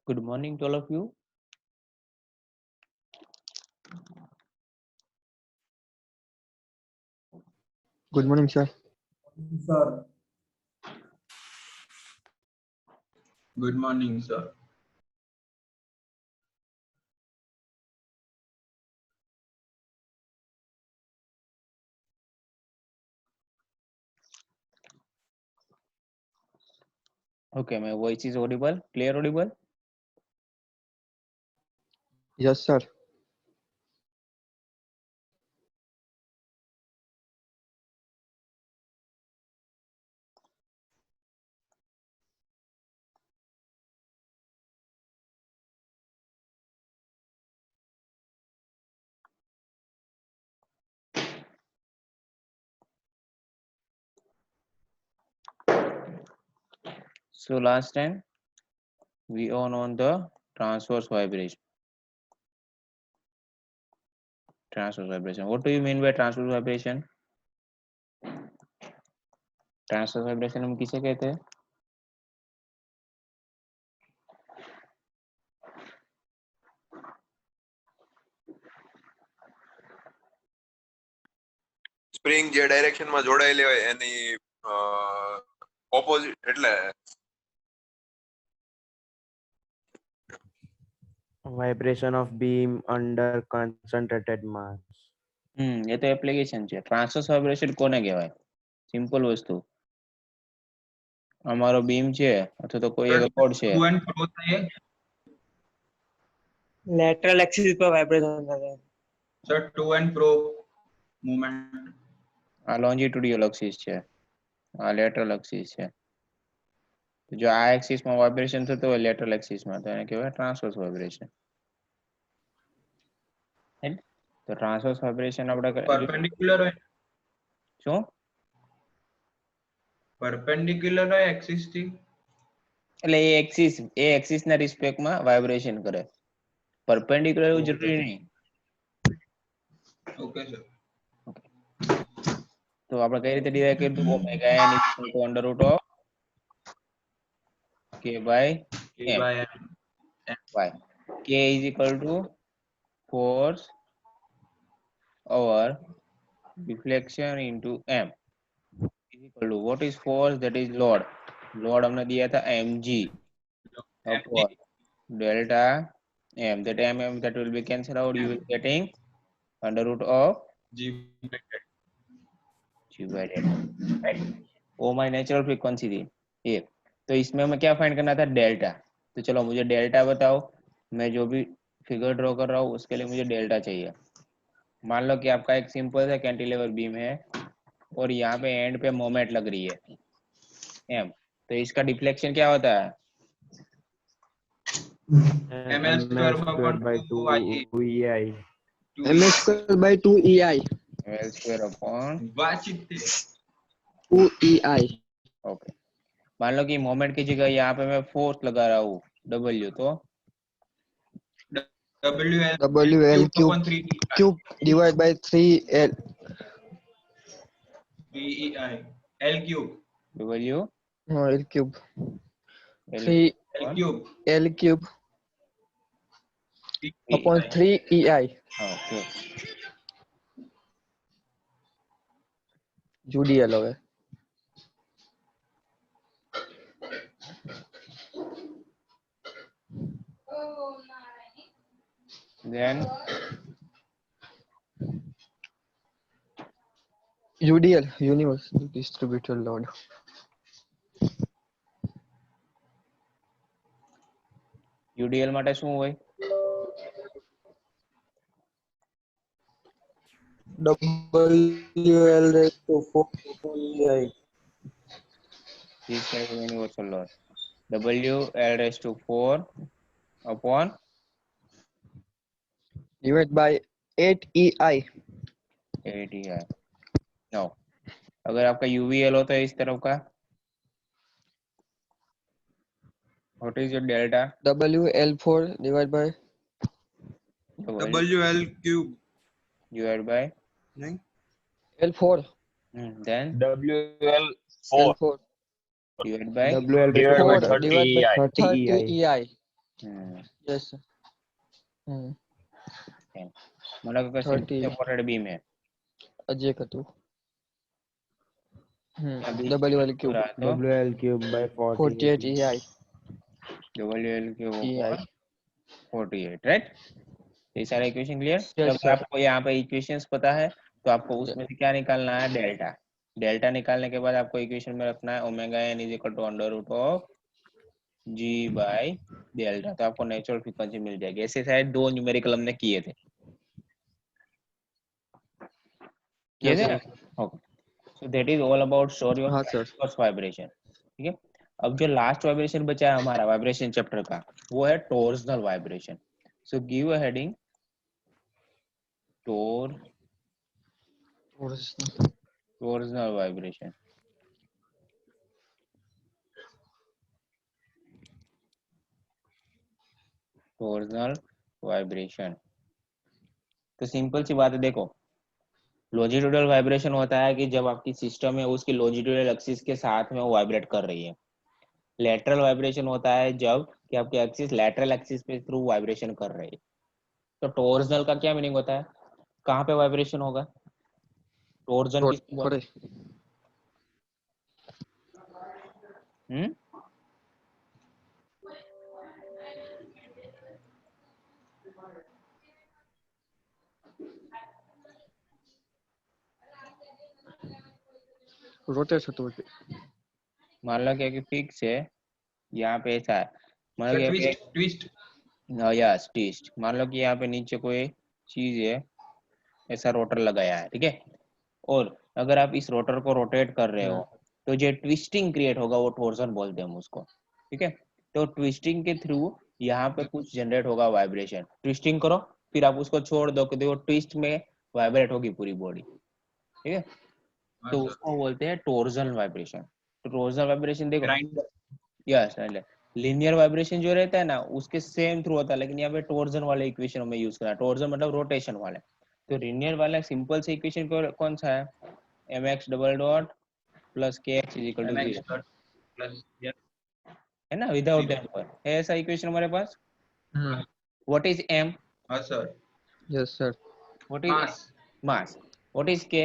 Good morning to all of you. Good morning, sir. Sir. Good morning, sir. Okay, my voice is audible, clear audible. Yes, sir. So last time we on the transverse vibration. Transverse vibration. What do you mean by transverse vibration? Transverse vibration हम किसे कहते हैं? Spring જે ડાયરેક્શનમાં જોડાયેલી હોય એની opposite એટલે vibration of beam under concentrated mass. ये तो एप्लीकेशन છે. ટ્રાન્સવર્સ વાઇબ્રેશન કોને કહેવાય? સિમ્પલ વસ્તુ. અમારો બીમ છે અથવા તો કોઈ એક રોડ છે. टू एंड फ्रो થાય लेटरल एक्सिस पर वाइब्रेशन करे સર ટू एंड फ्रो मूवमेंट આ લોન્जिट्यूडियल एक्सिस છે, આ લેટરલ एक्सिस છે. તો જો આ एक्सिस માં વાઇબ્રેશન થતો હોય લેટરલ एक्सिस માં તો એને કહેવાય ટ્રાન્સવર્સ વાઇબ્રેશન. તો ટ્રાન્સવર્સ વાઇબ્રેશન આપણે પરપેન્ડિક્યુલર હોય શું? પરપેન્ડિક્યુલર હોય એક્સિસ થી એટલે એ એક્સિસ ના રિસ્પેક્ટ માં વાઇબ્રેશન કરે. પરપેન્ડિક્યુલર એવું જરૂરી નહીં. ઓકે સર તો આપણે કઈ રીતે ડિરાઈવ કર્યું? Omega n equal to under root of k by m. y k is equal to force over deflection into m is equal to what is force? That is load. Load हमने दिया था mg upon delta m. That mm that will be cancelled out. You will getting under root of ji g by delta. Right? वो हमारी natural frequency थी ये. तो इसमें हमें क्या फाइंड करना था? डेल्टा. तो चलो मुझे डेल्टा बताओ. मैं जो भी फिगर ड्रॉ कर रहा हूँ उसके लिए मुझे डेल्टा चाहिए. मान लो कि आपका एक सिंपल सा कैंटिलीवर बीम है और यहाँ पे एंड पे मोमेंट लग रही है m. तो इसका डिफ्लेक्शन क्या होता है? ml square by 2 EI. ms square by 2 ei. l square upon वाचित 2 ei. Okay. मान लो कि मोमेंट की जगह यहाँ पे मैं फोर्स लगा रहा हूँ w. तो WL WL upon cube 3 cube divided by 3l. 3EI L cube w L cube. L 3 L cube l cube upon 3 ei. Okay. UDL હવે. then UDL universal distributed load. UDL માટે શું હોય? WL raised to 4 ei. This type of universal load. w l raised to 4 upon divided by 8 ei. 8 EI. now अगर आपका UVL होता है इस तरफ का, what is your delta? WL4 divided by WL cube divided by નહીં L4. then WL4 L4 divided by WL divided by 4 30 divided by EI. 30 ei. Yes, sir. મને કે 30 સપોર્ટેડ બીમ है अजय कतु. ત્યાં बीच WL में cube. रहा तो WL cube by 48 48. EI. WL के EI. ऊपर 48 राइट. ये सारे इक्वेशन क्लियर. Yes, जब sir. आपको यहाँ पे इक्वेशंस पता है तो आपको उसमें से क्या निकालना है, डेल्टा. डेल्टा निकालने के बाद आपको इक्वेशन में रखना है omega N is equal to under root of G by delta. तो आपको नेचुरल फ्रीक्वेंसी मिल जाएगी. ऐसे शायद 2 न्यूमेरिकल हमने किए थे Yes, ना. sir. Okay. So that is all about story हाँ ऑफ सर. First vibration. ठीक है. अब जो लास्ट वाइब्रेशन बचा है हमारा वाइब्रेशन चैप्टर का वो है torsional vibration. So give a heading torsional vibration. Torsional vibration. तो सिंपल सी बात है. देखो लॉन्जिट्यूडल वाइब्रेशन होता है कि जब आपकी सिस्टम है उसकी लॉन्जिट्यूडल एक्सिस के साथ में वो वाइब्रेट कर रही है. लेटरल वाइब्रेशन होता है जब कि आपकी एक्सिस लेटरल एक्सिस पे थ्रू वाइब्रेशन कर रही है. तो टॉर्सनल का क्या मीनिंग होता है, कहाँ पे वाइब्रेशन होगा, टॉर्जन किसको बोलते Correct. हैं. Rotate होते हुए. मान लो क्या कि फिक्स है यहाँ पे ऐसा है. मान लो क्या ट्विस्ट यस ट्विस्ट. मान लो कि यहाँ पे नीचे कोई चीज है, ऐसा रोटर लगाया है. ठीक है. और अगर आप इस रोटर को रोटेट कर रहे हो तो जो ट्विस्टिंग क्रिएट होगा वो टॉर्जन बोलते हैं हम उसको. ठीक है. तो ट्विस्टिंग के थ्रू यहाँ पे कुछ जनरेट होगा वाइब्रेशन. ट्विस्टिंग करो फिर आप उसको छोड़ दो कि देखो ट्विस्ट में वाइब्रेट होगी पूरी बॉडी. ठीक है. तो उसको बोलते हैं टॉर्जनल वाइब्रेशन. तो टॉर्जनल वाइब्रेशन देखो ग्राइंडर यस लीनियर वाइब्रेशन जो रहता है ना उसके सेम थ्रू होता है, लेकिन यहाँ पे टॉर्जन वाले इक्वेशन में यूज करना. टॉर्जन मतलब रोटेशन वाले. तो लीनियर वाला सिंपल से इक्वेशन कौन सा है, mx double dot plus kx is equal to mx 0 dot plus yes है ना, विदाउट 0 डेल्टा है ऐसा इक्वेशन हमारे पास. Hmm. व्हाट इज m, हाँ sir Yes, sir. What is mass mass, what is k,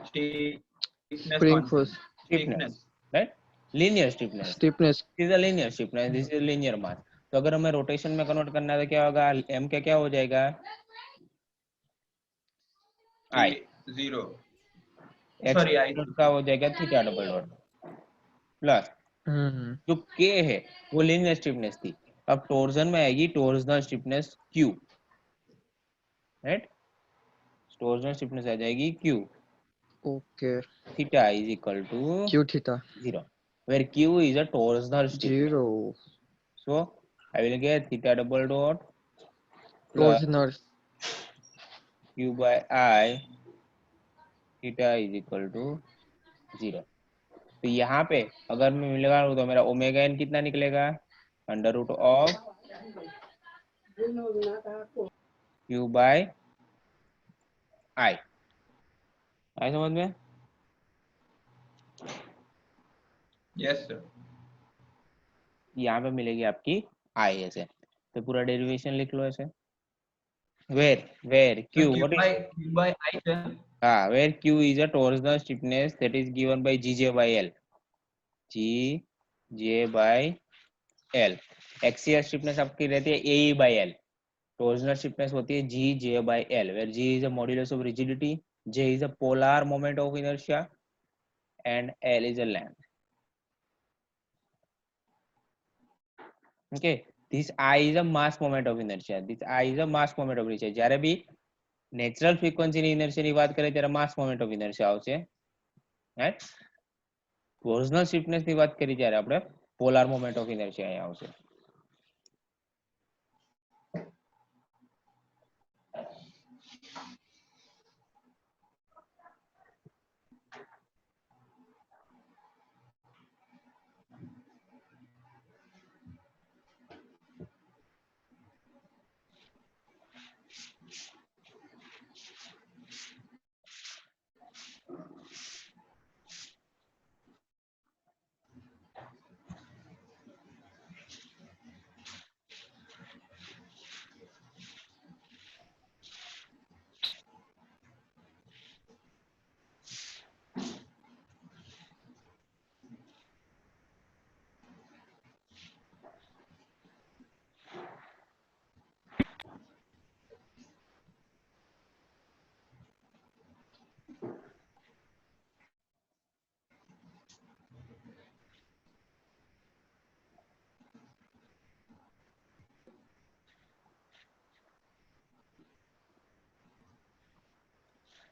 stiffness Spring constant force. Stiffness right. Linear stiffness Stiffness. This is a linear stiffness, this is linear मास. तो अगर हमें rotation में convert करना है तो क्या होगा, m का क्या हो जाएगा i, zero x sorry I का हो जाएगा थीटा डबल डॉट प्लस जो k है वो लीनियर स्टिफनेस थी. अब टॉर्जन में आएगी torsional stiffness q right. Torsional stiffness आ जाएगी q. Okay. Theta is equal to Q theta. 0 where q is a torsional stiffness. 0. So I will get theta double dot plus Torsional. q by I theta is equal to 0. तो यहाँ पे अगर मैं मिलेगा तो मेरा ओमेगा एन कितना निकलेगा, under root of q by I. आई समझ में. yes sir यहाँ पे मिलेगी आपकी आई ऐसे. तो पूरा डेरिवेशन लिख लो ऐसे. Where so q what is q by I sir where q is a torsional stiffness that is given by gj by l. gj by l. Axial stiffness आपकी रहती है A by L. Torsional stiffness होती है G J by L where G is a modulus of rigidity, J is a polar moment of inertia and L is a length. Okay. This I is a mass moment of inertia. This I is a mass moment of inertia. જ્યારે બી natural ફ્રીક્વન્સીની ઇનર્શિયાની વાત કરે ત્યારે mass moment of inertia આવશે right. ટોર્ઝનલ સ્ટિફનેસની વાત કરી ત્યારે આપણે પોલાર મોમેન્ટ ઓફ ઇનર્શિયા અહીંયા આવશે.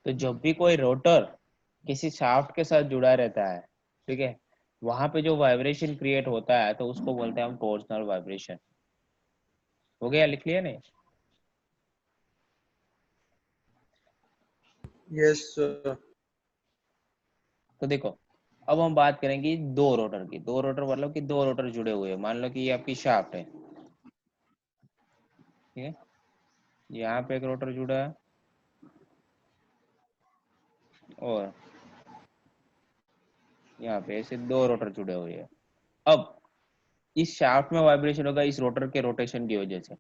तो जब भी कोई रोटर किसी शाफ्ट के साथ जुड़ा रहता है, ठीक है, वहां पे जो वाइब्रेशन क्रिएट होता है तो उसको बोलते हैं हम टॉर्सनल वाइब्रेशन। हो गया, लिख लिया नहीं? Yes sir. तो देखो, अब हम बात करेंगे दो रोटर की। दो रोटर मतलब कि दो रोटर जुड़े हुए हैं। मान लो कि ये आपकी शाफ्ट है, ठीक है, यहाँ पे एक रोटर जुड़ा है और यहाँ पे ऐसे दो रोटर जुड़े हुए हैं। अब इस शाफ्ट में वाइब्रेशन होगा इस रोटर के रोटेशन की वजह से,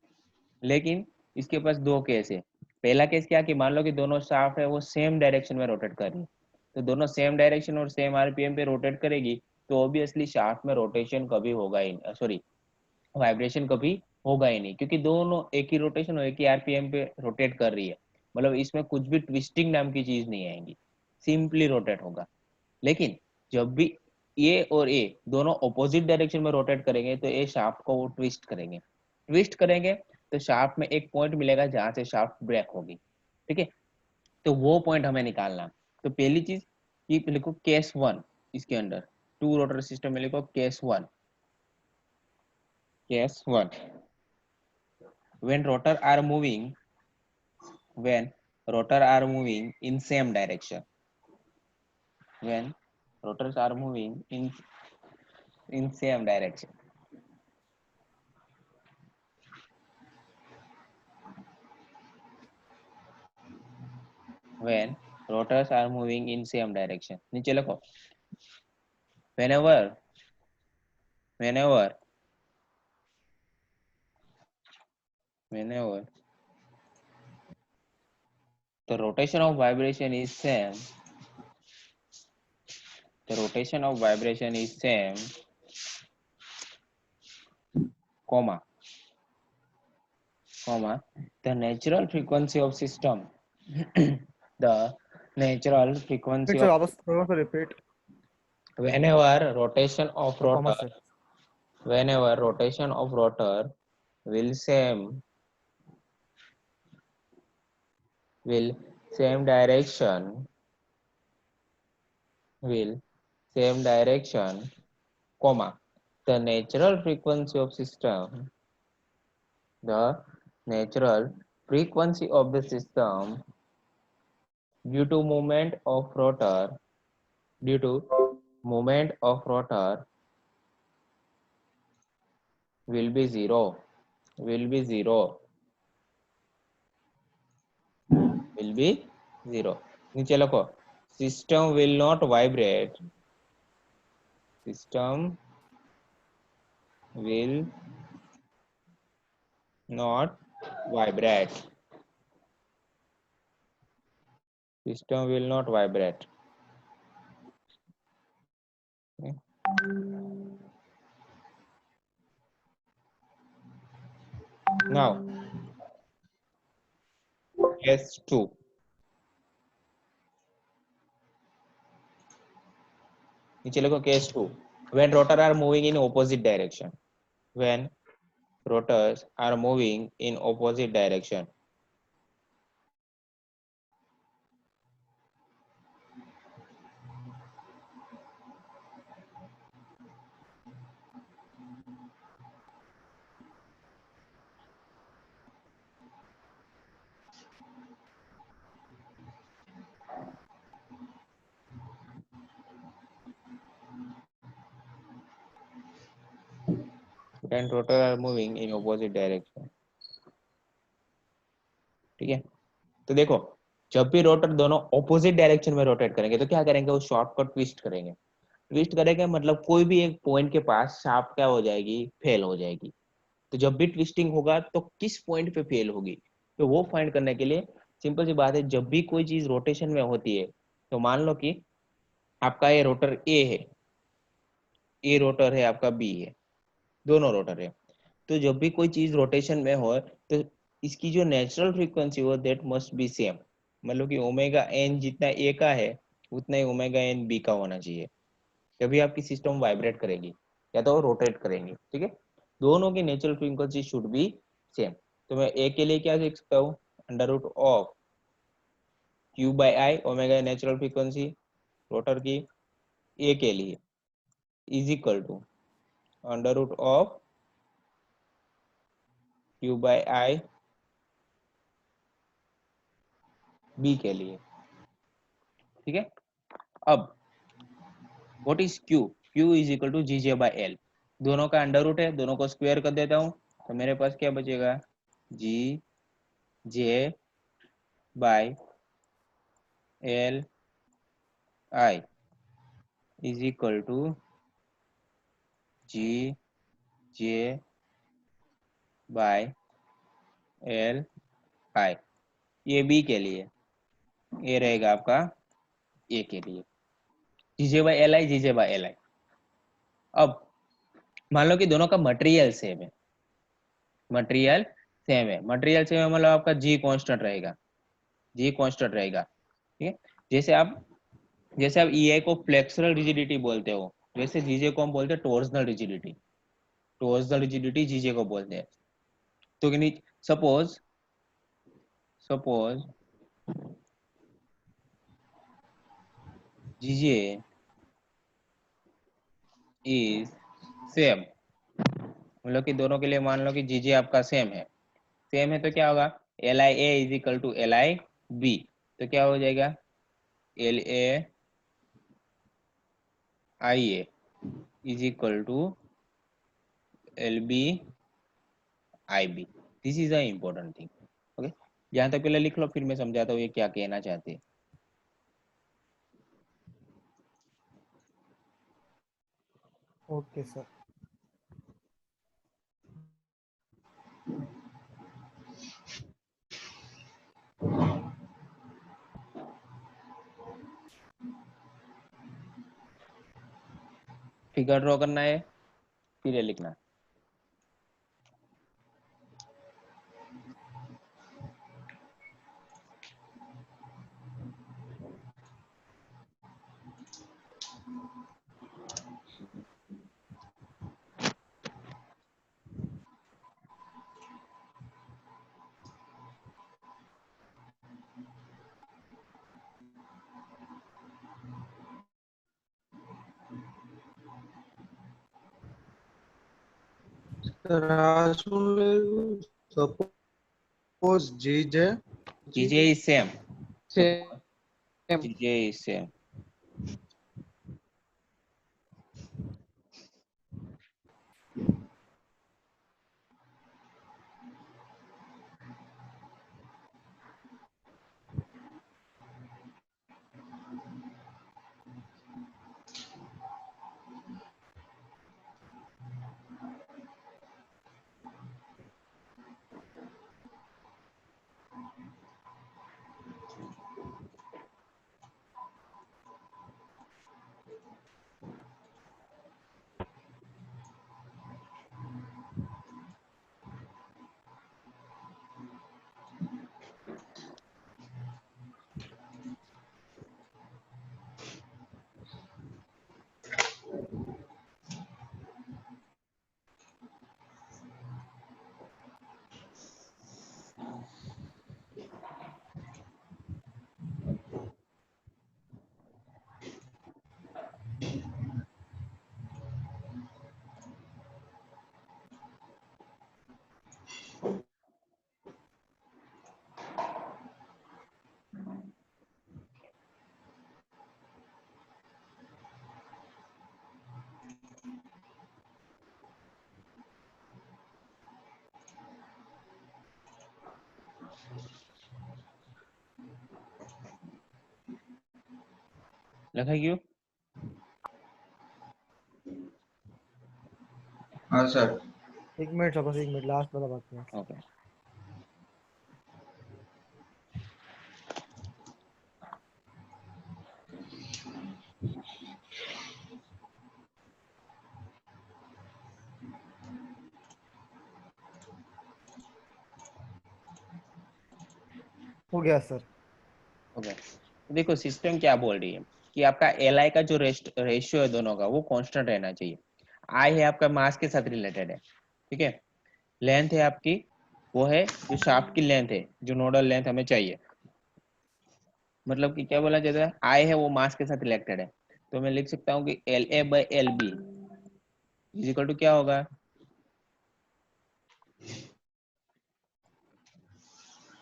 लेकिन इसके पास दो केस है। पहला केस क्या कि मान लो कि दोनों शाफ्ट है वो सेम डायरेक्शन में रोटेट कर रही है, तो दोनों सेम डायरेक्शन और सेम आरपीएम पे रोटेट करेगी, तो ऑब्वियसली शाफ्ट में रोटेशन कभी होगा ही नहीं, सॉरी वाइब्रेशन कभी होगा ही नहीं, क्योंकि दोनों एक ही रोटेशन और एक ही आरपीएम पे रोटेट कर रही है। मतलब इसमें कुछ भी ट्विस्टिंग नाम की चीज नहीं आएगी, सिंपली रोटेट होगा। लेकिन जब भी ए और ए दोनों ऑपोजिट डायरेक्शन में रोटेट करेंगे तो ए शाफ्ट को वो ट्विस्ट करेंगे। ट्विस्ट करेंगे तो शाफ्ट में एक पॉइंट मिलेगा जहां से शाफ्ट ब्रेक होगी, ठीक है, तो वो पॉइंट हमें निकालना। तो पहली चीज ये लिखो केस वन, इसके अंदर टू रोटर सिस्टम में लिखो case one. Case one, when rotor are moving when rotor are moving in same direction, when rotors are moving in same direction, when rotors are moving in same direction, नीचे लिखो whenever whenever whenever the rotation of vibration is same, the rotation of vibration is same, comma the natural frequency of system the natural frequency sir of वापस थोड़ा सा repeat. whenever rotation of comma rotor, sir. whenever rotation of rotor will same direction, will same direction, comma the natural frequency of system, the natural frequency of the system due to movement of rotor, due to movement of rotor will be zero, will be zero, will be zero। नीचे लिखो system will not vibrate, system will not vibrate, system will not vibrate, okay? Now case 2, नीचे लिखो case 2, when rotor are moving in opposite direction, when rotors are moving in opposite direction, when rotor are moving in opposite direction, ठीक है। तो देखो जब भी rotor दोनों opposite direction में रोटेट करेंगे तो क्या करेंगे, वो शाफ्ट को ट्विस्ट करेंगे। ट्विस्ट करेंगे मतलब कोई भी एक पॉइंट के पास शाफ्ट क्या हो जाएगी, फेल हो जाएगी। तो जब भी ट्विस्टिंग होगा तो किस पॉइंट पे फेल होगी, तो वो फाइंड करने के लिए सिंपल सी बात है, जब भी कोई चीज रोटेशन में होती है तो मान लो कि आपका ये रोटर ए है, ए रोटर है, आपका बी है, दोनों रोटर है। तो जब भी कोई चीज रोटेशन में हो तो इसकी जो नेचुरल फ्रीक्वेंसी हो दैट मस्ट बी सेम, मतलब कि ओमेगा एन जितना ए का है उतना ही ओमेगा एन बी का होना चाहिए, तभी आपकी सिस्टम वाइब्रेट करेगी या तो रोटेट करेंगे, ठीक है। दोनों की natural frequency should be same. तो मैं ए के लिए क्या लिख सकता हूँ, under root of Q by I omega natural frequency rotor की A के लिए is equal to under root of Q by I B के लिए, ठीक है। अब what is Q? Q is equal to GJ by L, दोनों का अंडर रूट है, दोनों को स्क्वायर कर देता हूँ तो मेरे पास क्या बचेगा, GJ by L I is equal to GJ by L I, ये B के लिए, ये रहेगा आपका A के लिए, GJ by Li, GJ by Li। अब मान लो कि दोनों का मटेरियल सेम है, मटेरियल सेम है, मटेरियल सेम है मतलब आपका G कांस्टेंट रहेगा, G कांस्टेंट रहेगा, ठीक है। जैसे आप EI को फ्लेक्सुरल रिजिडिटी बोलते हो, वैसे GJ को हम बोलते हैं torsional rigidity, torsional rigidity GJ को बोलते हैं। तो कि नहीं, सपोज GJ इज सेम, मतलब कि दोनों के लिए मान लो कि GJ आपका सेम है तो क्या होगा, LIA is equal to LIB, तो क्या हो जाएगा, LAIA is equal to LBIB। This is a important thing, okay. यहाँ तक पहले लिख लो, फिर मैं समझाता हूँ ये क्या कहना चाहते हैं। Okay sir. फिगर ड्रॉ करना है, फिर ये लिखना। Suppose GJ GJ is same, same. GJ is same, लिखा क्यों? हाँ सर। एक मिनट बस, एक मिनट, लास्ट वाला बात है। ओके, हो गया सर। ओके। देखो सिस्टम क्या बोल रही है कि आपका Li का जो रेशियो है दोनों का, वो कांस्टेंट रहना चाहिए। I है आपका मास के साथ रिलेटेड है, ठीक है। लेंथ है आपकी, वो है जो शाफ्ट की लेंथ है, जो नोडल लेंथ हमें चाहिए। मतलब कि क्या बोला जाता है, आई है वो मास के साथ रिलेटेड है, तो मैं लिख सकता हूँ कि L A by L B is equal to क्या होगा,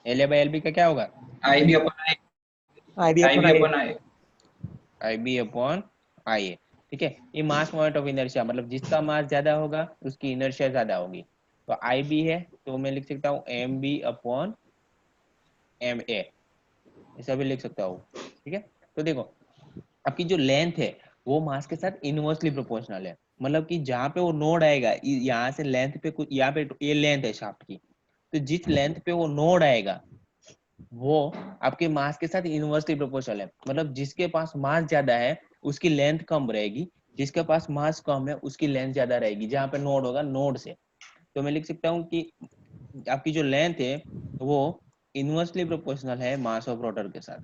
L A by L B का क्या होगा, I B upon I, IB I upon B IA. Upon I. I B upon I A. ठीक है, ये मास मोमेंट ऑफ इनर्शिया, मतलब जिसका मास ज्यादा होगा उसकी इनर्शिया ज्यादा होगी। तो आई बी है तो मैं लिख सकता हूँ M B upon M A, ऐसा भी लिख सकता हूँ। ठीक है, तो देखो आपकी जो लेंथ है वो मास के साथ इनवर्सली प्रोपोर्शनल है, मतलब कि जहाँ पे वो नोड आएगा, यहाँ से लेंथ पे कुछ, यहाँ पे ये लेंथ है शाफ्ट की, तो जिस लेंथ पे वो नोड आएगा वो आपके मास के साथ इनवर्सली प्रोपोर्शनल है, मतलब जिसके पास मास ज्यादा है उसकी लेंथ कम रहेगी, जिसके पास मास कम है उसकी लेंथ ज्यादा रहेगी, जहाँ पे नोड होगा नोड से। तो मैं लिख सकता हूँ कि आपकी जो लेंथ है वो इनवर्सली प्रोपोर्शनल है मास ऑफ रोटर के साथ,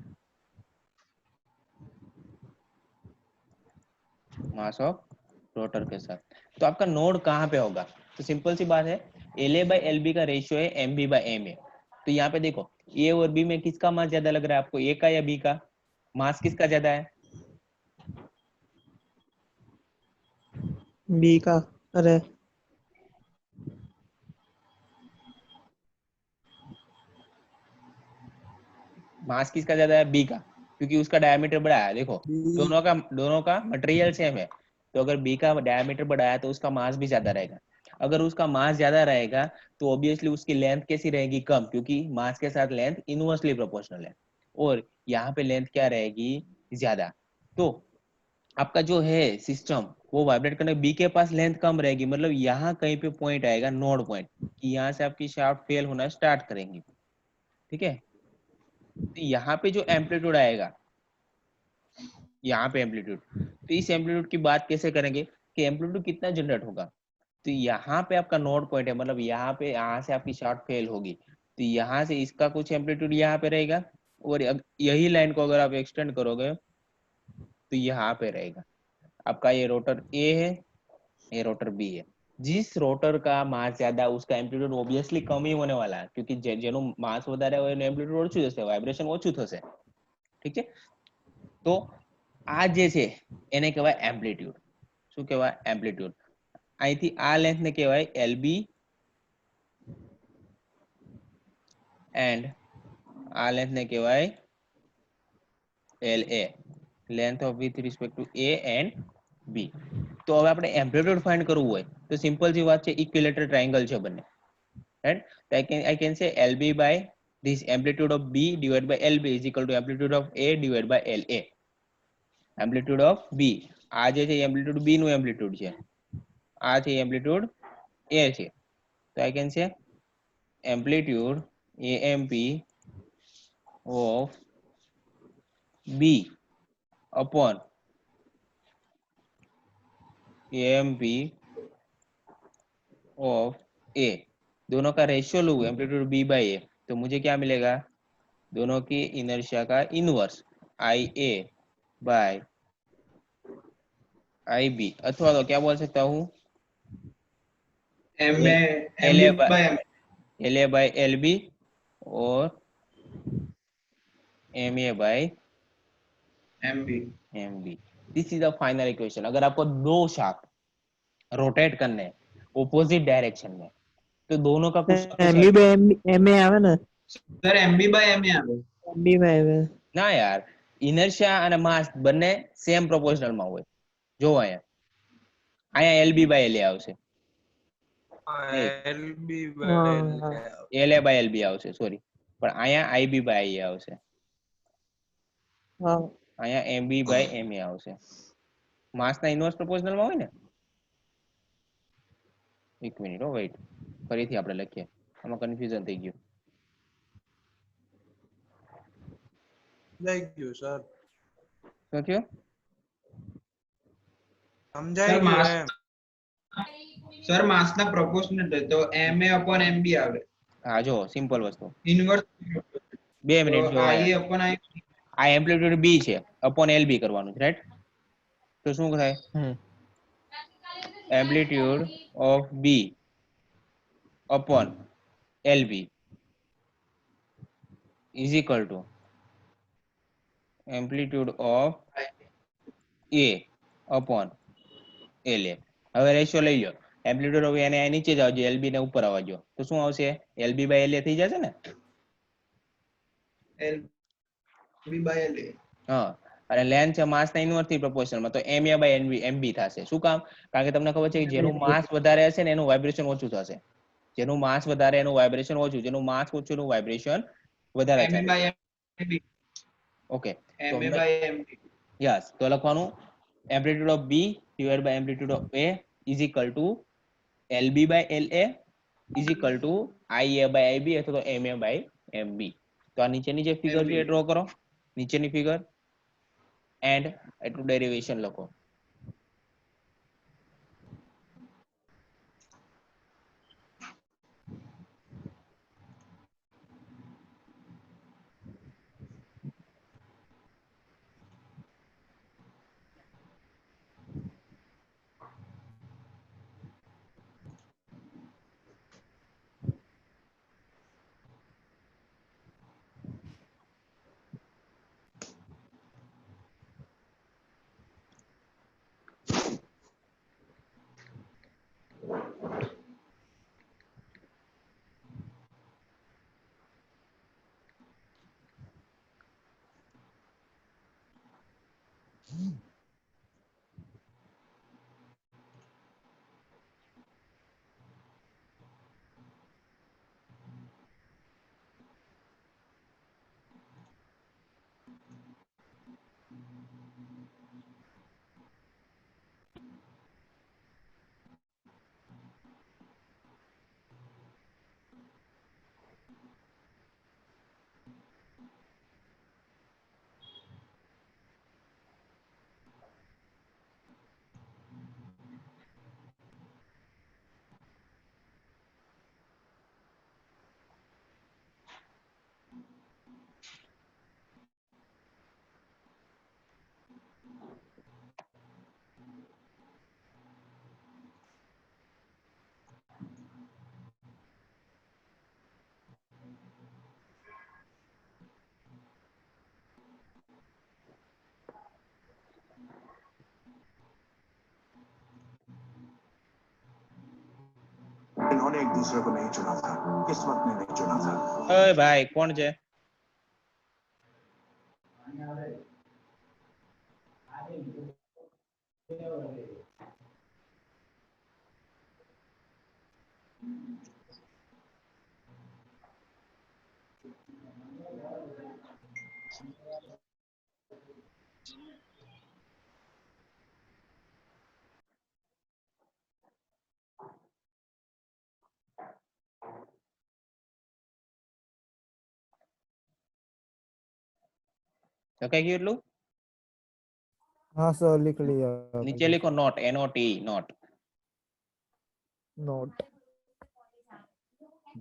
मास ऑफ रोटर के साथ। तो आपका नोड कहाँ पे होगा, तो सिंपल सी बात है, L A by L B का रेशियो है M B by M A. तो यहाँ पे देखो ए और बी में किसका मास ज्यादा लग रहा है आपको, ए का या बी का, मास किसका ज्यादा है, B का, अरे मास किसका ज्यादा है, बी का, क्योंकि उसका डायमीटर बड़ा है। देखो B. दोनों का मटेरियल सेम है, तो अगर बी का डायमीटर बड़ा है तो उसका मास भी ज्यादा रहेगा। अगर उसका मास ज्यादा रहेगा तो ऑब्वियसली उसकी लेंथ कैसी रहेगी, कम, क्योंकि मास के साथ लेंथ इनवर्सली प्रोपोर्शनल है, और यहाँ पे लेंथ क्या रहेगी, ज्यादा। तो आपका जो है सिस्टम वो वाइब्रेट करने, बी के पास लेंथ कम रहेगी, मतलब यहाँ कहीं पे पॉइंट आएगा, नोड पॉइंट, कि यहाँ से आपकी शाफ्ट फेल होना स्टार्ट करेंगी। ठीक है, तो यहाँ पे जो एम्पलीट्यूड आएगा, यहाँ पे एम्पलीट्यूड, तो इस एम्पलीट्यूड की बात कैसे करेंगे कि एम्पलीट्यूड कितना जनरेट होगा, तो यहाँ पे आपका नोड पॉइंट है, मतलब यहाँ पे, यहाँ से आपकी शार्ट फेल होगी, तो यहाँ से इसका कुछ एम्पलीट्यूड यहाँ पे रहेगा, और यही लाइन को अगर आप एक्सटेंड करोगे तो यहाँ पे रहेगा आपका, ये रोटर ए है, ये रोटर बी है। जिस रोटर का मास ज्यादा उसका एम्पलीट्यूड ऑब्वियसली कम ही होने वाला है, क्योंकि જેનું માસ વધારે હોય એનું એમ્પ્લિટ્યુડ ઓછું થશે, વાઇબ્રેશન ઓછું થશે। ઠીક છે, તો આ જે છે એને કહેવાય એમ્પ્લિટ્યુડ, શું કહેવાય, એમ્પ્લિટ્યુડ। અહીંથી આ લેન્થ ને કહેવાય LB એન્ડ આ લેન્થ ને કહેવાય LA, length of with respect to A and B। તો હવે આપણે એમ્પ્લિટ્યુડ ફાઇન્ડ કરવું હોય તો સિમ્પલ જી વાત છે, ઇક્વિલેટરલ ટ્રાયેંગલ છે બંને, right? So I can say LB by this amplitude of B divided by LB is equal to amplitude of A divided by LA, amplitude of B, આ જે છે amplitude B નું amplitude છે, આ છે amplitude A છે, તો I can say amplitude AMP of B upon AMP of A, दोनों का रेशियो लूँ एम्पलीट्यूड B बाई A, तो मुझे क्या मिलेगा, दोनों की इनर्शिया का इनवर्स IA बाय IB, अथवा तो क्या बोल सकता हूँ, M A M LA by LB और MA by M B. MB। This is the final equation. अगर आपको दो शाफ्ट रोटेट करने हैं ऑपोजिट डायरेक्शन में, तो दोनों का कुछ ना कुछ MB by MA આવે ને, સર એમ બી બાય એમ એ આવે। MB by MA. ના યાર, ઇનર્શિયા અને માસ બંને સેમ પ્રોપોર્શનલમાં હોય, જો અહીંયા LB બાય LA આવશે, LB હા, LA બાય LB આવશે, સોરી, પણ અહીંયા IB બાય IA આવશે, હા. અહીંયા MB બાય MA આવશે, માસના ઇનવર્સ પ્રોપોર્શનલમાં હોય ને। એક મિનિટ, હો વેઇટ, ફરીથી આપણે લખીએ, આમાં કન્ફ્યુઝન થઈ ગયું। સમજાઈ ગયું સર, શું થયું, સમજાઈ સર ગયું માસ, એમ. સર માસના પ્રોપોર્શનલ છે તો એમ એ અપોન એમ બી આવે, હા જો સિમ્પલ વસ્તુ, ઇન્વર્સ। 2 તો મિનિટ જો, आई ए अपन आई, આ એમ્પ્લિટ્યુડ B છે અપોન LB કરવાનું છે, રાઈટ? તો શું થાય, amplitude of B upon LB is equal to amplitude of a upon la. હવે રેશિયો લઈ લો, એમ્પ્લિટ્યુડ ઓફ a ને આ નીચે જાવ, lb ને ઉપર આવવા દો, તો શું આવશે? lb by la થઈ જશે ને? LB by LA. હા, અને લેન્થ છે માસ ના ઇન્વર્સલી પ્રોપોર્શનમાં, તો ma by mb થશે. શું કામ? કારણ કે તમને ખબર છે કે જેનું માસ વધારે હશે ને એનું વાઇબ્રેશન ઓછું થશે. જેનું માસ વધારે એનું વાઇબ્રેશન ઓછું, જેનું માસ ઓછું એનું વાઇબ્રેશન વધારે MA ચાલે. by MB. ઓકે, તો MA by MB. યસ, તો લખવાનું amplitude of b divided by amplitude of a is equal to lb by la is equal to ia by ib અથવા તો ma by mb. તો આ નીચેની જે ફિગર છે એ ડ્રો કરો, નીચેની ફિગર, એન્ડ એટલું ડેરિવેશન લખો. इन्होंने एक दूसरे को नहीं चुना था, किस्मत ने नहीं चुना था. ઓય ભાઈ કોણ છે? લખાઈ ગયું એટલું? हाँ सर लिख लिया. નીચે लिखो not, NOT, not. Note.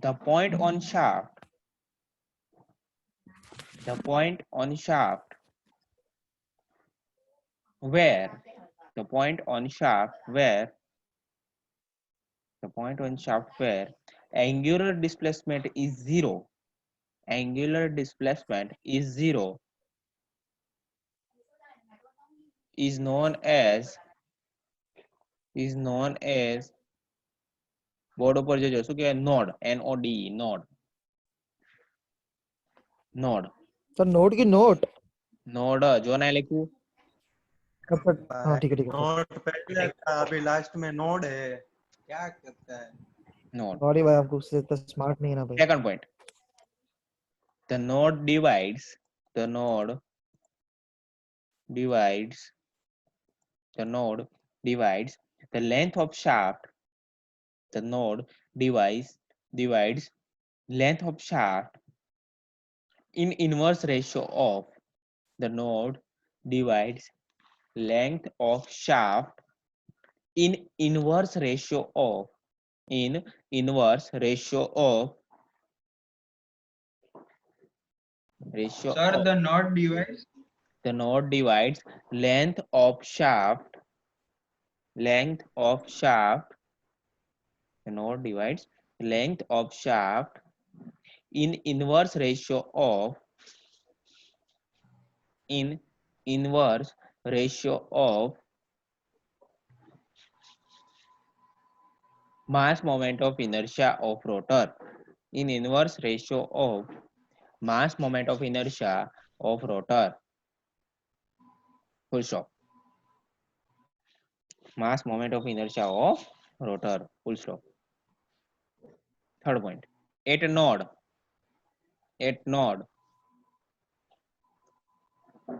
The point on shaft, the point on shaft where, the point on shaft where, the point on shaft where angular displacement is zero, angular displacement is zero, is known as board ઉપર જોજો શું કહેવાય? Node, NOD, node, node, sir note की note. Node જો ના લખ્યું. हाँ ठीक है ठीक है. नोट पहले था, अभी लास्ट में नोड है. क्या करता है? નોડ. सॉरी भाई आपको उससे इतना स्मार्ट नहीं है ना भाई. Second point. The node divides, the node divides, the node divides the length of shaft, the node divides length of shaft in inverse ratio of, the node divides length of shaft in inverse ratio of, in inverse ratio of, ratio Sir, of, the node divides. the node divides length of shaft, length of shaft, the node divides length of shaft in inverse ratio of, in inverse ratio of mass moment of inertia of rotor. In inverse ratio of mass moment of inertia of rotor. Full stop. Mass moment of inertia of rotor. Full stop. Third point. At node,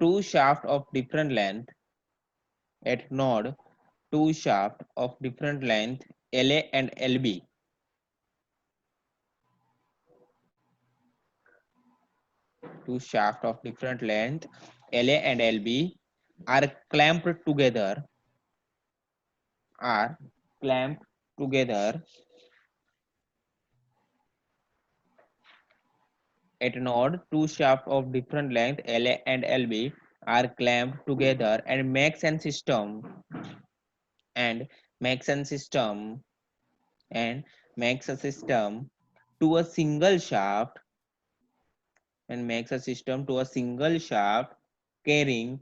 two shafts of different length. At node, two shafts of different length, LA and LB. Two shafts of different length, LA and LB, are clamped together. At node, two shafts of different length, LA and LB, are clamped together and makes a system to a single shaft carrying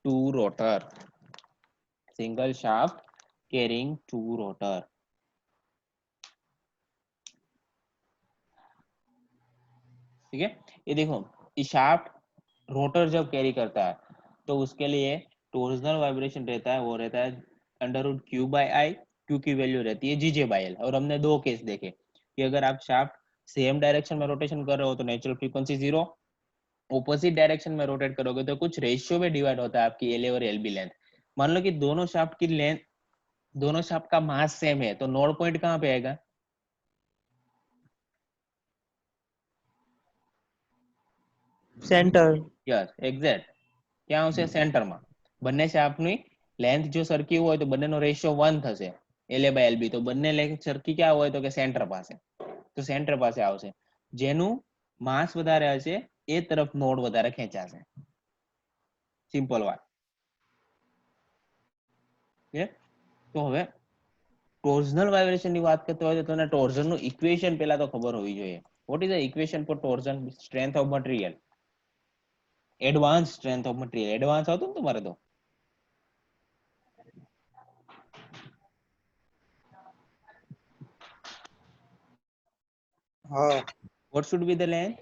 two rotor. Single shaft carrying two rotor. ठीक है, ये देखो, ये shaft rotor जब carry करता है तो उसके लिए टॉर्सनल वाइब्रेशन रहता है, वो रहता है √Q/I. Q की वैल्यू रहती है GJ/L। और हमने दो केस देखे कि अगर आप शाफ्ट सेम डायरेक्शन में रोटेशन कर रहे हो तो नेचुरल फ्रीक्वेंसी 0, ऑपोजिट डायरेक्शन में रोटेट करोगे तो कुछ रेशियो में डिवाइड होता है आपकी LA और LB लेंथ। मान लो कि दोनों शाफ्ट की लेंथ, दोनों शाफ्ट का मास सेम है, तो नोड पॉइंट कहाँ पे आएगा? સેન્ટર યસ, એક્ઝેક્ટ, ક્યાં આવશે? સેન્ટરમાં. બંને શાફ્ટની લેન્થ જો સરખી હોય તો બંનેનો રેશિયો 1 થશે, LA/LB, તો બંને લેન્થ સરખી ક્યાં હોય તો કે સેન્ટર પાસે, તો સેન્ટર પાસે આવશે. જેનું માસ વધારે હશે એ તરફ નોડ વધારે ખેંચાશે. સિમ્પલ વાત. તો હવે ટોર્ઝનલ વાઇબ્રેશનની વાત કરતો હોય તો તમને ટોર્ઝનનું ઇક્વેશન પહેલા તો ખબર હોવી જોઈએ. What is the equation for torsion? Strength of material, advance strength of material. Advance આવતું ને તમારે તો? हाँ What should be the length?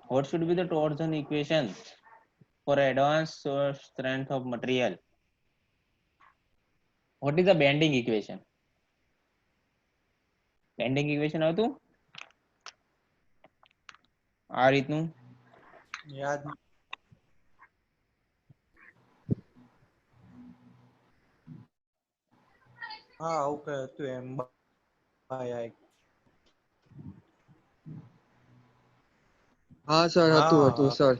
What should be the torsion equation for advanced strength of material? What is the bending equation? Bending equation આવતું આ રીતનું? याद हाँ ओके तो M/I हाँ सर હતું હતું સર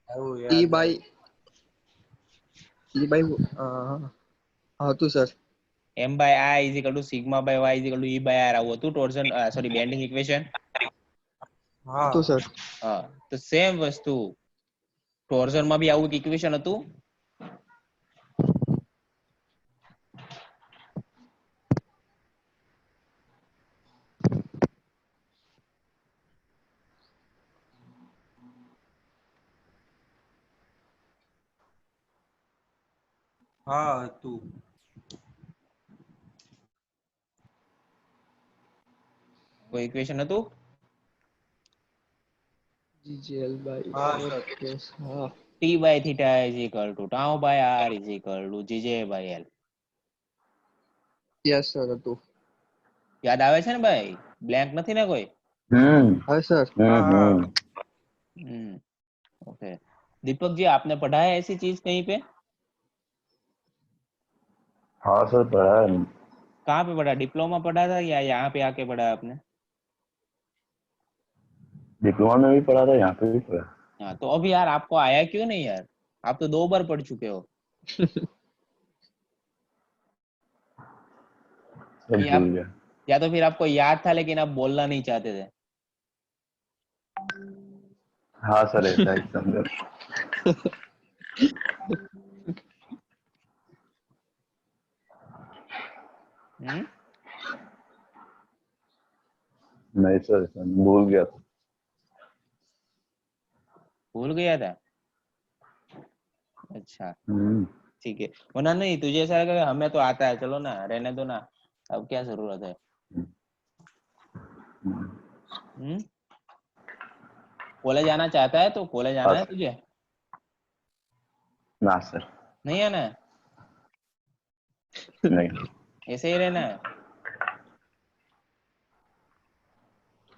આવું E યાદ by હતું sir M/I is equal to sigma by y is equal to E/R આવું હતું torsion, sorry, bending equation. हाँ હતું સર હા, તો સેમ વસ્તુ torsion માં બી આવું એક ઇક્વેશન હતું. हाँ तू કોઈ ઇક્વેશન હતું? GGL by हाँ सर yes हाँ T by theta is equal to tau by R is equal to GJ/L. yes sir હતું યાદ આવે છે ને ભાઈ? બ્લેન્ક નથી ને કોઈ? हाँ सर हाँ हाँ ओके. दीपक जी, आपने पढ़ा है ऐसी चीज कहीं पे? हाँ सर पढ़ा है। कहाँ पे पढ़ा? डिप्लोमा पढ़ा था या यहाँ पे आके पढ़ा आपने? डिप्लोमा में भी पढ़ा था, यहाँ पे भी पढ़ा। हाँ, तो अब यार आपको आया क्यों नहीं यार? आप तो 2 बार पढ़ चुके हो. सब या, भूल गया। या तो फिर आपको याद था लेकिन आप बोलना नहीं चाहते थे. हाँ सर ऐसा ही समझो। नहीं सर भूल गया था। भूल गया था? अच्छा ठीक है, वरना नहीं तुझे ऐसा लगा हमें तो आता है, चलो ना रहने दो ना, अब क्या जरूरत है। कॉलेज आना चाहता है तो कॉलेज आना है तुझे? ना सर नहीं आना है? नहीं ऐसे ही रहना है?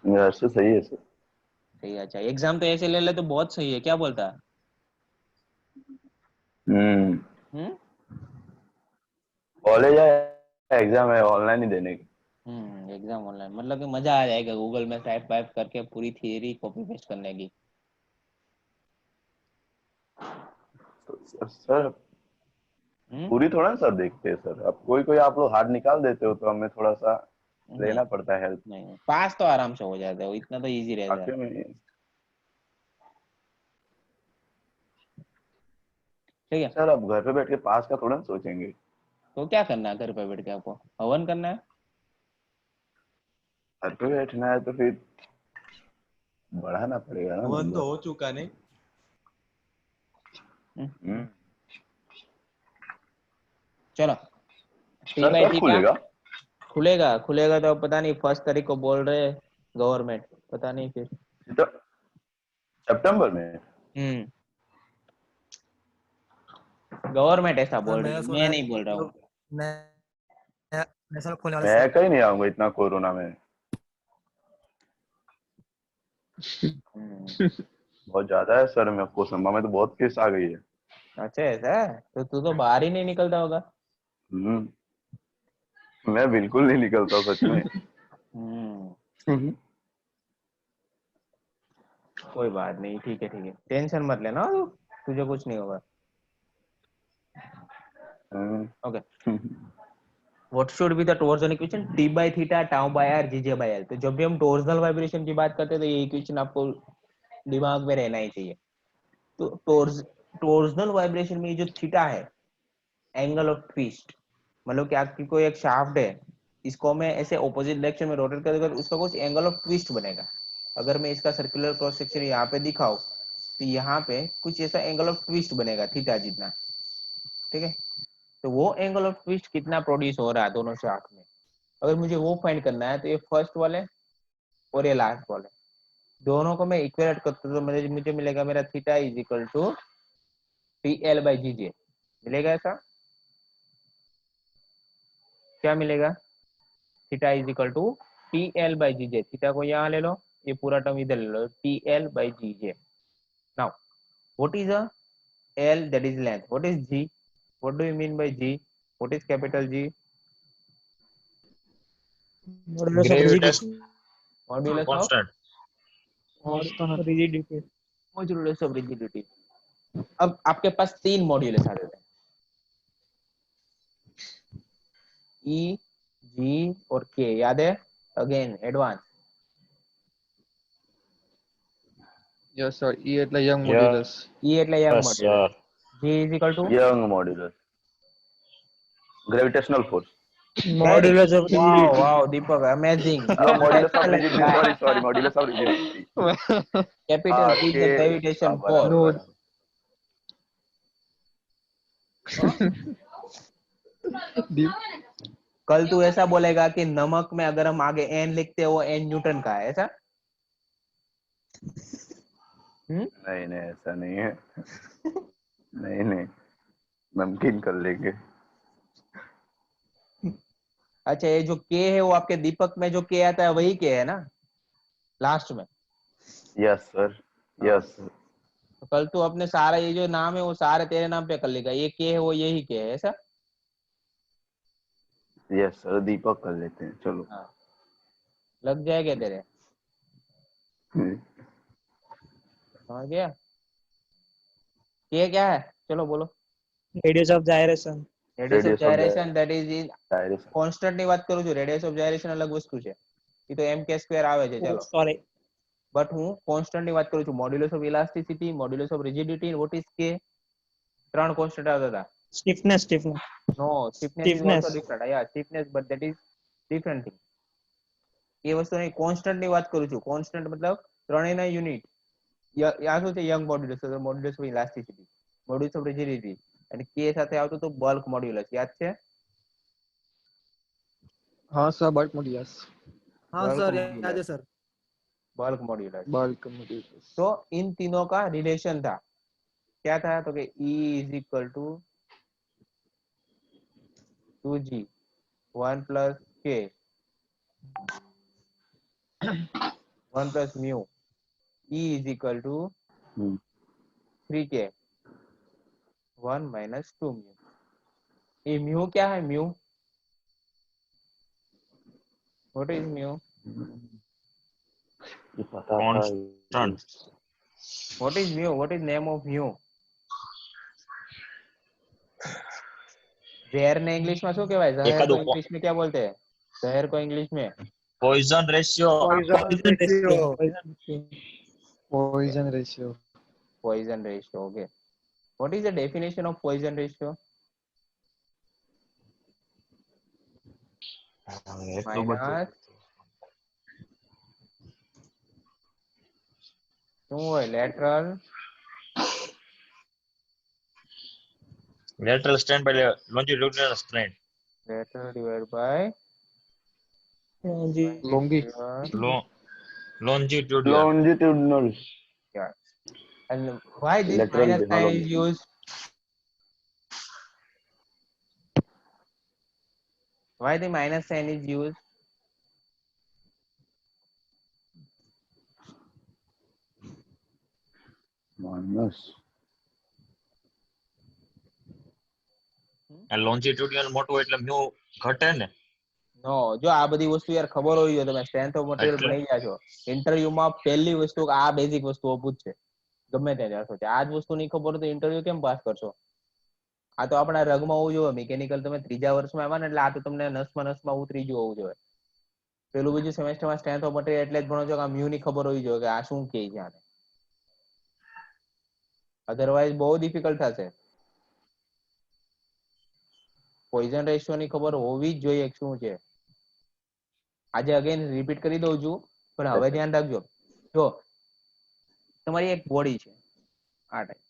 मेरा से सही है सर। सही है, अच्छा एग्जाम तो ऐसे ले ले तो बहुत सही है, क्या बोलता है? कॉलेज है, एग्जाम है, ऑनलाइन ही देने की। एग्जाम ऑनलाइन मतलब कि मजा आ जाएगा गूगल में टाइप वाइप करके पूरी थियरी कॉपी पेस्ट करने की। सर पूरी थोड़ा ना सर देखते हैं सर, अब कोई कोई आप लोग हार्ड निकाल देते हो तो हमें थोड़ा सा लेना पड़ता है हेल्प। नहीं पास तो आराम से हो जाता है, इतना तो इजी रहता है। ठीक है सर अब घर पे बैठ के पास का थोड़ा ना सोचेंगे। तो क्या करना है घर पे बैठ के? आपको हवन करना है? घर पे बैठना है तो फिर बढ़ाना पड़ेगा ना वन नंबर। तो हो चुका नहीं। चलो सर कब खुलेगा? खुलेगा खुलेगा तो पता नहीं, 1 तारीख को बोल रहे गवर्नमेंट, पता नहीं फिर। तो सितंबर में? गवर्नमेंट ऐसा बोल रही है, मैं नहीं बोल रहा हूँ। नया साल खोलने वाला मैं सर। कहीं नहीं आऊंगा इतना कोरोना में। बहुत ज्यादा है सर, मैं कोसंबा में तो बहुत केस आ गई है। अच्छा ऐसा है, तो तू तो बाहर ही नहीं निकलता होगा। मैं बिल्कुल नहीं निकलता सच में। कोई बात नहीं, ठीक है टेंशन मत लेना, तुझे कुछ नहीं होगा। Okay what should be the torsion equation? t by theta tau by r gj by l। तो जब भी हम टॉर्जनल वाइब्रेशन की बात करते हैं तो ये इक्वेशन आपको दिमाग में रहना ही चाहिए। तो टॉर्जनल वाइब्रेशन में जो थीटा है एंगल ऑफ ट्विस्ट, मतलब कि आपकी कोई एक शाफ्ट है, इसको मैं ऐसे ऑपोजिट डायरेक्शन में रोटेट कर उसका कुछ एंगल ऑफ ट्विस्ट बनेगा। अगर मैं इसका सर्कुलर क्रॉस सेक्शन यहाँ पे दिखाऊं तो यहाँ पे कुछ ऐसा एंगल ऑफ ट्विस्ट बनेगा थीटा जितना। ठीक है, तो वो एंगल ऑफ ट्विस्ट कितना प्रोड्यूस हो रहा है दोनों शाफ्ट में, अगर मुझे वो फाइंड करना है तो ये फर्स्ट वाले और ये लास्ट वाले दोनों को मैं इक्वेट करता हूं तो मुझे मिलेगा मेरा theta is equal to TL by GJ। मिलेगा ऐसा? क्या मिलेगा? Theta is equal to TL by GJ। Theta को यहाँ ले लो, ये पूरा टर्म इधर ले लो, TL by GJ। Now what is a L, that is length. What is G? What do you mean by G? What is capital G? Modulus of rigidity. Modulus of rigidity. Modulus of rigidity। अब आपके पास 3 modulus आ जाते हैं, E, G और K, याद है? Again advance. Yes sir, E એટલે young modulus. E એટલે young modulus। G is equal to young modulus, gravitational force। Modulus of rigidity। wow Deepak, amazing। modulus of rigidity, sorry modulus of rigidity। capital G is the gravitation force। Node। कल तू ऐसा बोलेगा कि नमक में अगर हम आगे n लिखते हैं वो n न्यूटन का है, ऐसा? नहीं ऐसा नहीं है। नहीं नमकीन कर लेंगे। अच्छा ये जो K है वो आपके दीपक में जो K आता है वही K है ना लास्ट में? Yes sir yes. तो कल तू अपने सारा ये जो नाम है वो सारे तेरे नाम पे कर लेगा, ये K है वो यही K है, ऐसा? यस सर दीपक कर लेते हैं चलो। हाँ लग जाएगा तेरे, समझ गया? K क्या है चलो बोलो। Radius of gyration। Radius of gyration that is in constant ની વાત કરું છું, રેડિયસ ઓફ gyration અલગ વસ્તુ છે, એ તો mk² આવે છે ચલો, Sorry। બટ હું કોન્સ્ટન્ટ ની વાત કરું છું, modulus of elasticity, modulus of rigidity, what is K, 3 constant આવતા હતા, Stiffness. No, stiffness is also Stiffness. different. Yeah, stiffness, but that is different thing. એ વસ્તુની કોન્સ્ટન્ટ ની વાત કરું છું. કોન્સ્ટન્ટ મતલબ ત્રણેયના યુનિટ. આ શું છે? Young modulus, modulus of elasticity, modulus of rigidity, અને કે સાથે આવતું તો બલ્ક મોડ્યુલસ. યાદ છે? हाँ सर बल्क मॉड्यूलस। हाँ बल्क सर मॉड्यूलस। याद है sir. Bulk modulus. Bulk modulus. तो इन तीनों का रिलेशन था, क्या था? तो कि E is equal to 2G 1 plus K 1 plus mu. E is equal to 3K 1 minus 2 म्यू। ये म्यू क्या है? Mu, what is mu? ये पता था। What is mu? What is name of mu? जहर ने इंग्लिश में શું કહેવાય? જहर को इंग्लिश में क्या बोलते हैं? जहर को इंग्लिश में Poisson ratio. Poisson ratio. poison ratio. Okay, what is the definition of poison ratio? minus શું હોય? lateral strain by longitudinal strain, lateral divided by longitudinal. Yeah. And why this Lateral minus sign development. is used? Why the minus sign is used? Minus longitudinal મોટું એટલે mu ઘટે ને. નો, જો આ બધી વસ્તુ યાર ખબર હોવી જોઈએ. તમે સ્ટ્રેન્થ ઓફ મટીરીયલ ભણી ગયા છો. ઇન્ટરવ્યુમાં પહેલી વસ્તુ આ બેઝિક વસ્તુઓ પૂછશે, ગમે ત્યાં જાશો. આ જ વસ્તુ નહીં ખબર તો ઇન્ટરવ્યુ કેમ પાસ કરશો? આ તો આપણા રગમાં હોવું જોઈએ. મિકેનિકલ તમે ત્રીજા વર્ષમાં આવ્યા ને એટલે આ તો તમને નસમાં ઉતરી ગયું હોવું જોઈએ. પેલું બીજું સેમેસ્ટરમાં સ્ટ્રેન્થ ઓફ મટીરીયલ એટલે જ ભણો છો કે આ મ્યુ ની ખબર હોવી જોઈએ કે આ શું કહે છે આને. અધરવાઇઝ બહુ ડિફિકલ્ટ થશે. પોઈઝન રેશિયો ની ખબર હોવી જ જોઈએ શું છે. આજે અગેન રિપીટ કરી દઉં છું, પણ હવે ધ્યાન રાખજો. જો તમારી એક બોડી છે આ ટાઈપ,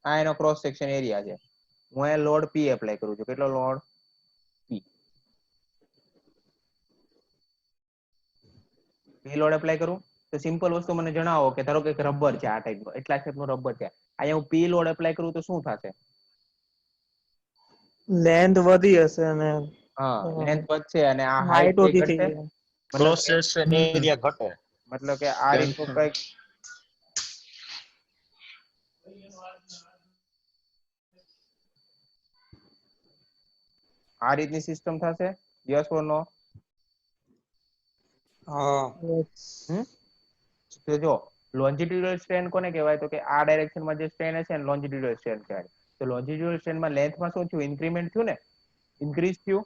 આ એનો ક્રોસ સેક્શન એરિયા છે. હું એ લોડ P એપ્લાય કરું છું. કેટલો લોડ? P લોડ એપ્લાય કરું તો સિમ્પલ વસ્તુ મને જણાવો કે ધારો કે એક રબર છે આ ટાઈપનો, એટલા શેપનો રબર છે. અહીંયા હું P લોડ એપ્લાય કરું તો શું થશે? લેન્થ વધી હશે અને હા, લેન્થ વધશે અને આ હાઈટ હાઈટ ઓછી થઈ ઘટશે. જાય. ક્રોસ સેક્શન એરિયા ઘટે. મતલબ કે આ રીતનું કંઈક આ રીતની સિસ્ટમ થશે. યસ ઓર નો? તો જો લોન્જિટ્યુડલ સ્ટ્રેન કોને કહેવાય? તો કે આ ડાયરેક્શનમાં જે સ્ટ્રેન હશે ને લોન્જિટ્યુડલ સ્ટ્રેન કહેવાય. તો લોન્જિટ્યુડલ સ્ટ્રેનમાં લેન્થમાં શું થયું? ઇન્ક્રીમેન્ટ થયું ને, ઇન્ક્રીઝ થયું.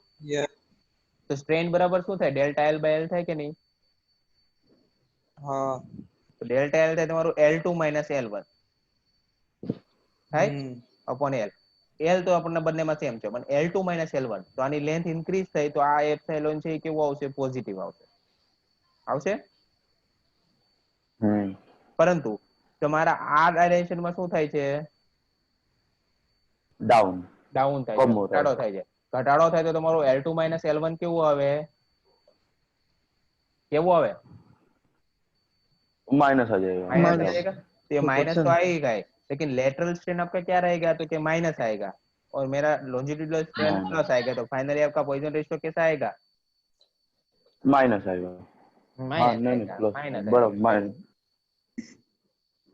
તો સ્ટ્રેન બરાબર શું થાય? ડેલ્ટા L બાય L થાય કે નહીં? હા. તો ડેલ્ટા L થાય તમારું L2 માઇનસ L1 થાય અપોન L. L તો આપણને બંનેમાં સેમ છે, પણ L2 માઇનસ L1. તો આની લેન્થ ઇન્ક્રીઝ થઈ તો આ એપ્સિલોન છે એ કેવું આવશે? પોઝિટિવ આવશે. આવશે? પરંતુ તમારા આ ડાયરેક્શનમાં શું થાય છે? ડાઉન થાય છે, ઘટાડો થાય છે. ઘટાડો થાય તો તમારું L2 માઇનસ L1 કેવું આવે? કેવું આવે? माइनस आ जाएगा। माइनस आ जाएगा। तो ये माइनस तो आएगा ही, लेकिन लेटरल स्ट्रेन आपका क्या रहेगा? तो कि माइनस आएगा और मेरा लॉन्जिट्यूडनल स्ट्रेन प्लस आएगा। तो फाइनली आपका पॉइजन रेशियो कैसा आएगा? माइनस आएगा। हाँ, नहीं प्लस बराबर minus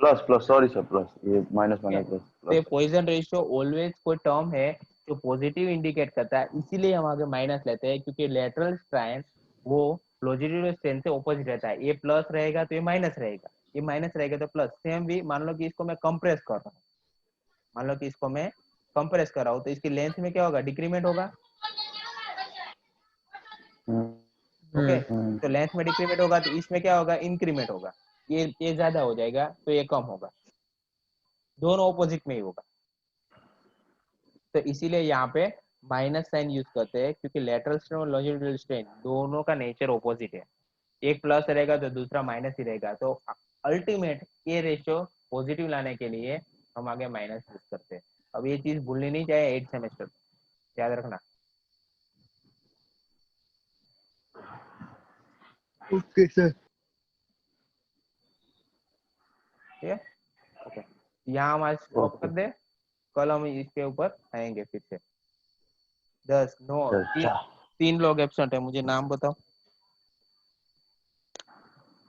plus plus sorry sir plus ये माइनस माइनस प्लस। तो पॉइजन रेशियो ऑलवेज कोई टर्म है जो पॉजिटिव इंडिकेट करता है, इसीलिए हम आगे माइनस लेते हैं, क्योंकि लेटरल स्ट्रेन वो लॉन्जिट्यूडनल स्ट्रेन से ऑपोजिट रहता है। ये प्लस रहेगा तो ये माइनस रहेगा, ये माइनस रहेगा तो प्लस। सेम भी मान लो कि इसको मैं कंप्रेस कर रहा हूँ, मान लो कि इसको मैं कंप्रेस कर रहा हूँ, तो इसकी लेंथ में क्या होगा? डिक्रीमेंट होगा। ओके, तो लेंथ में डिक्रीमेंट होगा तो इसमें क्या होगा? इंक्रीमेंट होगा। ये ज्यादा हो जाएगा तो ये कम होगा, दोनों ऑपोजिट में ही होगा। तो इसीलिए यहाँ पे माइनस साइन यूज करते हैं, क्योंकि लेटरल स्ट्रेन और लॉन्जिट्यूडिनल स्ट्रेन दोनों का नेचर ऑपोजिट है, एक प्लस रहेगा तो दूसरा माइनस ही रहेगा। तो अल्टीमेट ये रेशियो पॉजिटिव लाने के लिए हम आगे माइनस यूज करते हैं। अब ये चीज भूलनी नहीं चाहिए 8th सेमेस्टर, याद रखना। Okay sir. ठीक है, ओके, यहाँ हम आज स्टॉप कर दे, कल हम इसके ऊपर आएंगे फिर से। 10 9 तीन लोग एब्सेंट है, मुझे नाम बताओ।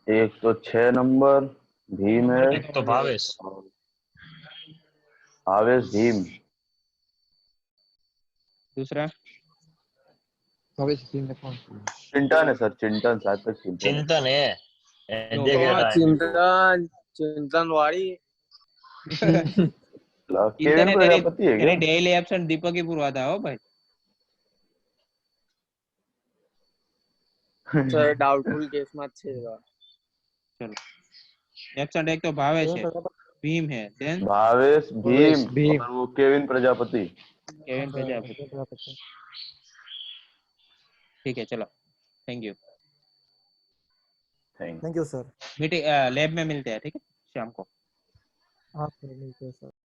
एक तो 6 नंबर भीम है, एक तो भावेश, भावेश भीम, दूसरा भावेश सिंह ने कौन? चिंटन है सर, चिंटन साथ तक चिंटन है। चिंतन है नो, जे कह रहा है चिंतन वाड़ी केविन प्रजापति है क्या? डेली एब्सेंट दीपक ही पूरा था। हो भाई सर डाउटफुल केस में છે। चलो, एब्सेंट एक तो भावेश है, भीम है, देन भावेश भीम भीम। और वो केविन प्रजापति। केविन प्रजापति। ठीक है, चलो, thank you. Thank you sir. Meeting lab में मिलते हैं, ठीक है, शाम को। हाँ सर, मिलते हैं सर।